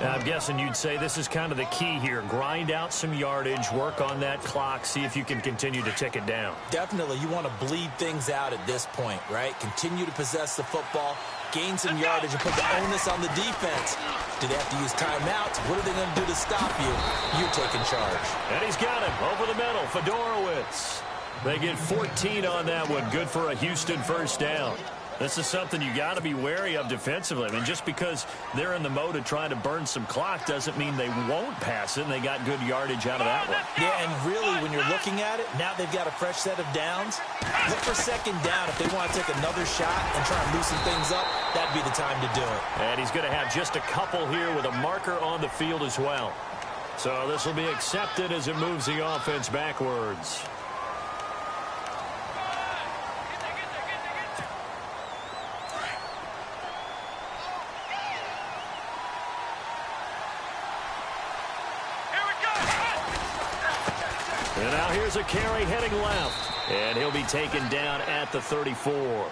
Now, I'm guessing you'd say this is kind of the key here. Grind out some yardage, work on that clock, see if you can continue to tick it down. Definitely. You want to bleed things out at this point, right? Continue to possess the football, gain some yardage, and put the onus on the defense. Do they have to use timeouts? What are they going to do to stop you? You're taking charge. And he's got him over the middle. Fedorowicz. They get 14 on that one. Good for a Houston first down. This is something you got to be wary of defensively. I mean, just because they're in the mode of trying to burn some clock doesn't mean they won't pass it, and they got good yardage out of that one. Yeah, and really, when you're looking at it, now they've got a fresh set of downs. Look for 2nd down. If they want to take another shot and try and loosen things up, that'd be the time to do it. And he's going to have just a couple here with a marker on the field as well. So this will be accepted as it moves the offense backwards. And now here's a carry heading left. And he'll be taken down at the 34.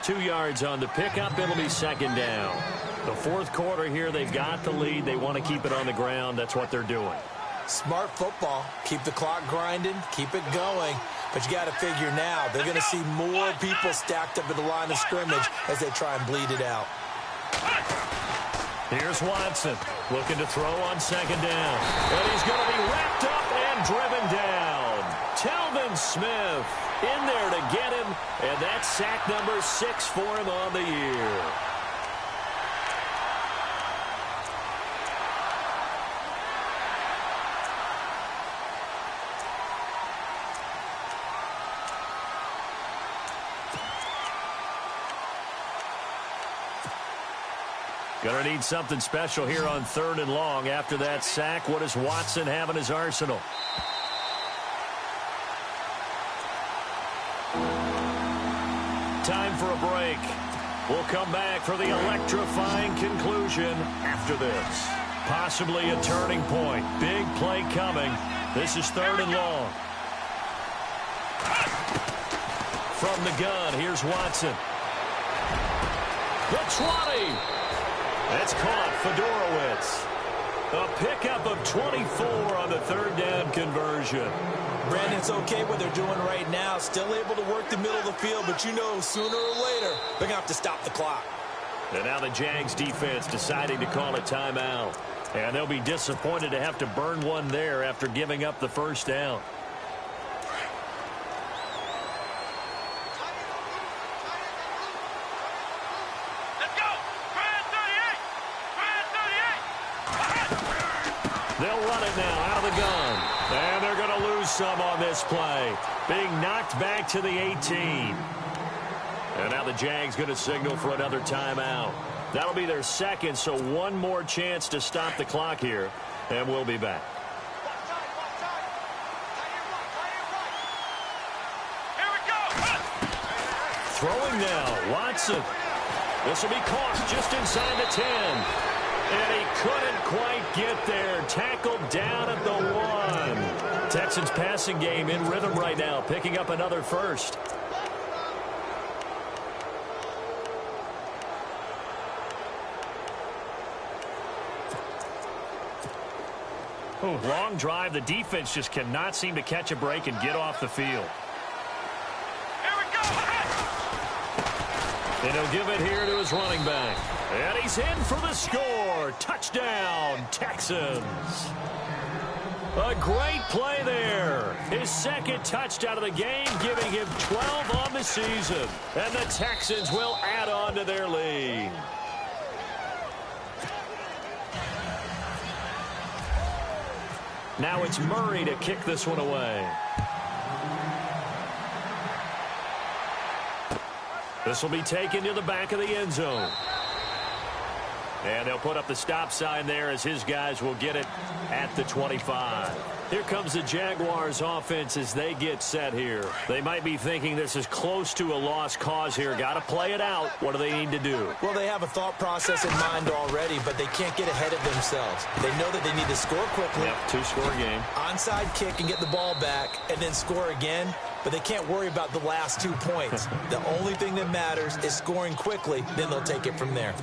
2 yards on the pickup. It'll be 2nd down. The fourth quarter here, they've got the lead. They want to keep it on the ground. That's what they're doing. Smart football. Keep the clock grinding. Keep it going. But you got to figure now, they're going to see more people stacked up at the line of scrimmage as they try and bleed it out. Here's Watson looking to throw on 2nd down. And he's going to be wrapped up and driven down. Telvin Smith in there to get him. And that's sack number 6 for him on the year. Going to need something special here on 3rd and long. After that sack, what does Watson have in his arsenal? Time for a break. We'll come back for the electrifying conclusion after this. Possibly a turning point. Big play coming. This is 3rd and long. From the gun, here's Watson. The 20. That's caught. Fedorowicz. A pickup of 24 on the 3rd down conversion. Brandon, it's okay what they're doing right now. Still able to work the middle of the field, but you know sooner or later they're going to have to stop the clock. And now the Jags defense deciding to call a timeout. And they'll be disappointed to have to burn one there after giving up the first down. They'll run it now out of the gun. And they're going to lose some on this play. Being knocked back to the 18. And now the Jags going to signal for another timeout. That'll be their 2nd, so one more chance to stop the clock here. And we'll be back. Here we go. Throwing now, Watson. This will be caught just inside the 10. And he couldn't quite get there. Tackled down at the 1. Texans passing game in rhythm right now, picking up another first. Ooh, long drive. The defense just cannot seem to catch a break and get off the field. Here we go. And he'll give it here to his running back. And he's in for the score. Touchdown, Texans. A great play there. His 2nd touchdown of the game, giving him 12 on the season. And the Texans will add on to their lead. Now it's Murray to kick this one away. This will be taken to the back of the end zone. And they'll put up the stop sign there as his guys will get it at the 25. Here comes the Jaguars offense as they get set here. They might be thinking this is close to a lost cause here. Got to play it out. What do they need to do? Well, they have a thought process in mind already, but they can't get ahead of themselves. They know that they need to score quickly. Yep, two-score game. Onside kick and get the ball back and then score again, but they can't worry about the last 2 points. The only thing that matters is scoring quickly, then they'll take it from there.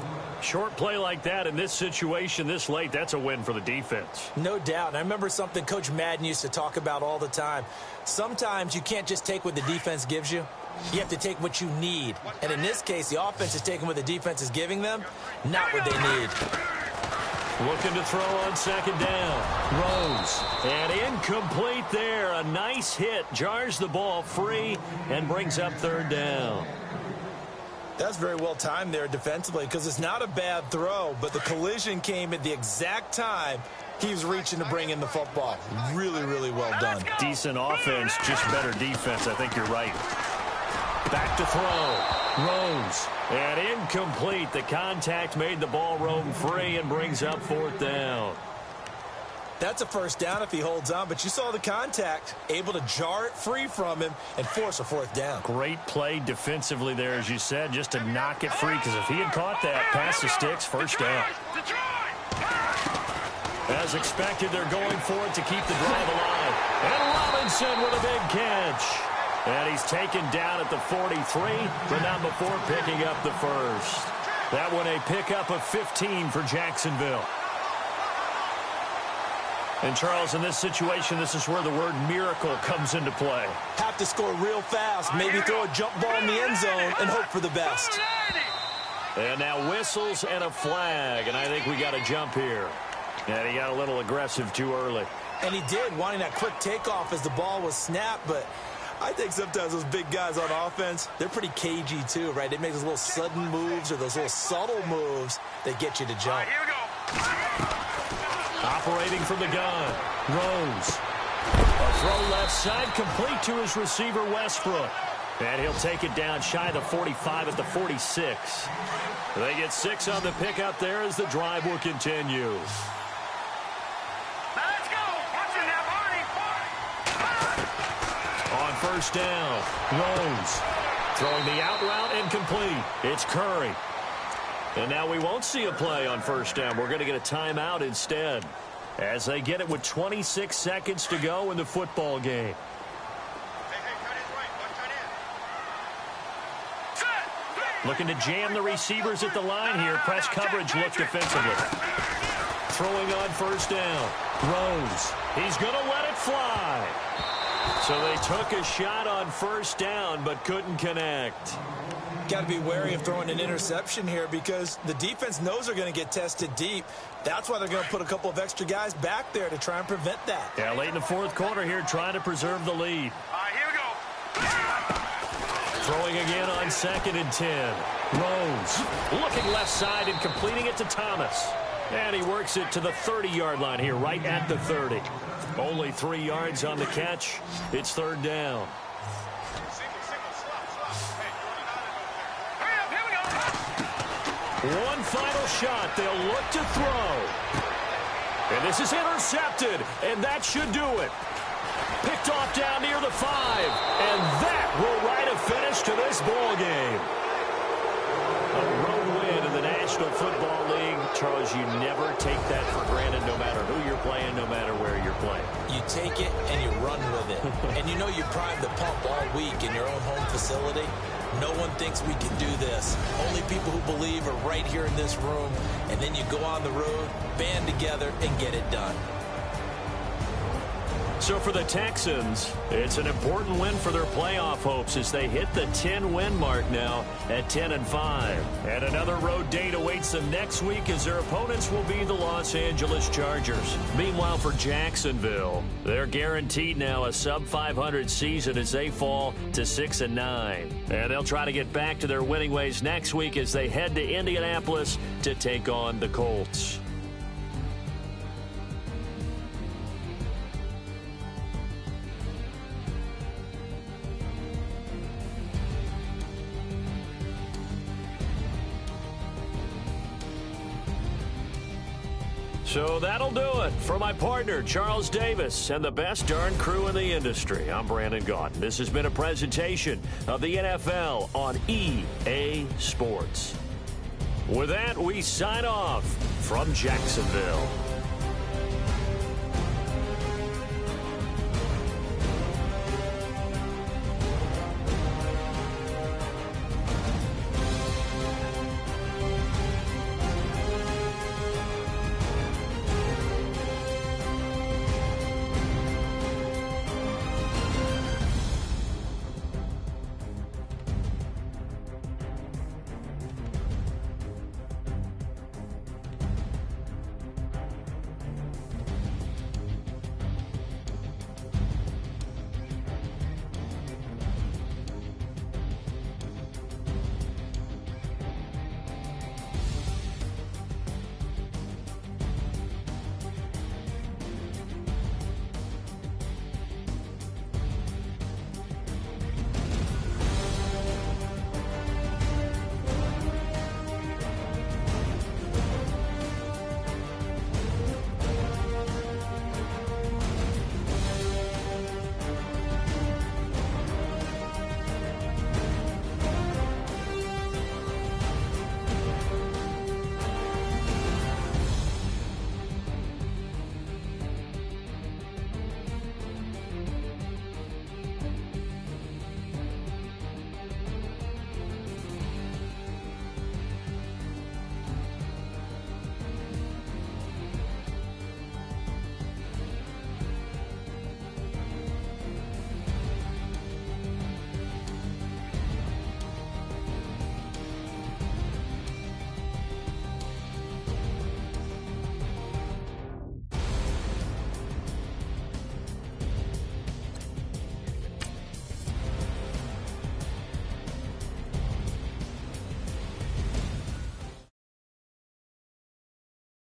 Short play like that in this situation this late, that's a win for the defense. No doubt. And I remember something Coach Madden used to talk about all the time. Sometimes you can't just take what the defense gives you. You have to take what you need. And in this case, the offense is taking what the defense is giving them, not what they need. Looking to throw on second down. Rose. And incomplete there. A nice hit. Jars the ball free and brings up third down. That's very well timed there defensively because it's not a bad throw, but the collision came at the exact time he was reaching to bring in the football. Really, really well done. Decent offense, just better defense. I think you're right. Back to throw. Rose. And incomplete. The contact made the ball roam free and brings up fourth down. That's a first down if he holds on, but you saw the contact, able to jar it free from him and force a fourth down. Great play defensively there, as you said, just to knock it free, because if he had caught that, past the sticks, first down. As expected, they're going for it to keep the drive alive. And Robinson with a big catch. And he's taken down at the 43, but not before picking up the first. That one a pickup of 15 for Jacksonville. And, Charles, in this situation, this is where the word miracle comes into play. Have to score real fast, maybe throw a jump ball in the end zone and hope for the best. And now whistles and a flag, and I think we got a jump here. And he got a little aggressive too early. And he did, wanting that quick takeoff as the ball was snapped, but I think sometimes those big guys on offense, they're pretty cagey too, right? They make those little sudden moves or those little subtle moves that get you to jump. All right, here we go. Operating from the gun, Rose. A throw left side, complete to his receiver, Westbrook. And he'll take it down shy of the 45 at the 46. They get 6 on the pickup there as the drive will continue. Now let's go. Watch it now, Barney. On first down, Rose. Throwing the out route incomplete. It's Curry. And now we won't see a play on first down. We're going to get a timeout instead as they get it with 26 seconds to go in the football game. Looking to jam the receivers at the line here. Press coverage look defensively. Throwing on first down. Rose. He's going to let it fly. So they took a shot on first down but couldn't connect. Got to be wary of throwing an interception here because the defense knows they're going to get tested deep. That's why they're going to put a couple of extra guys back there to try and prevent that. Yeah, late in the fourth quarter here, trying to preserve the lead. All right, here we go. Throwing again on 2nd and 10. Rose looking left side and completing it to Thomas. And he works it to the 30-yard line here, right at the 30. Only 3 yards on the catch. It's third down. One final shot. They'll look to throw. And this is intercepted, and that should do it. Picked off down near the 5, and that will write a finish to this ball game. A road win in the National Football League. Charles, you never take that for granted no matter who you're playing, no matter where you're playing. You take it and you run with it. And you know you primed the pump all week in your own home facility. No one thinks we can do this. Only people who believe are right here in this room. And then you go on the road, band together, and get it done. So for the Texans, it's an important win for their playoff hopes as they hit the 10-win mark now at 10-5. And another road date awaits them next week as their opponents will be the Los Angeles Chargers. Meanwhile, for Jacksonville, they're guaranteed now a sub-500 season as they fall to 6-9. And they'll try to get back to their winning ways next week as they head to Indianapolis to take on the Colts. So that'll do it. For my partner, Charles Davis, and the best darn crew in the industry, I'm Brandon Gaudin. This has been a presentation of the NFL on EA Sports. With that, we sign off from Jacksonville.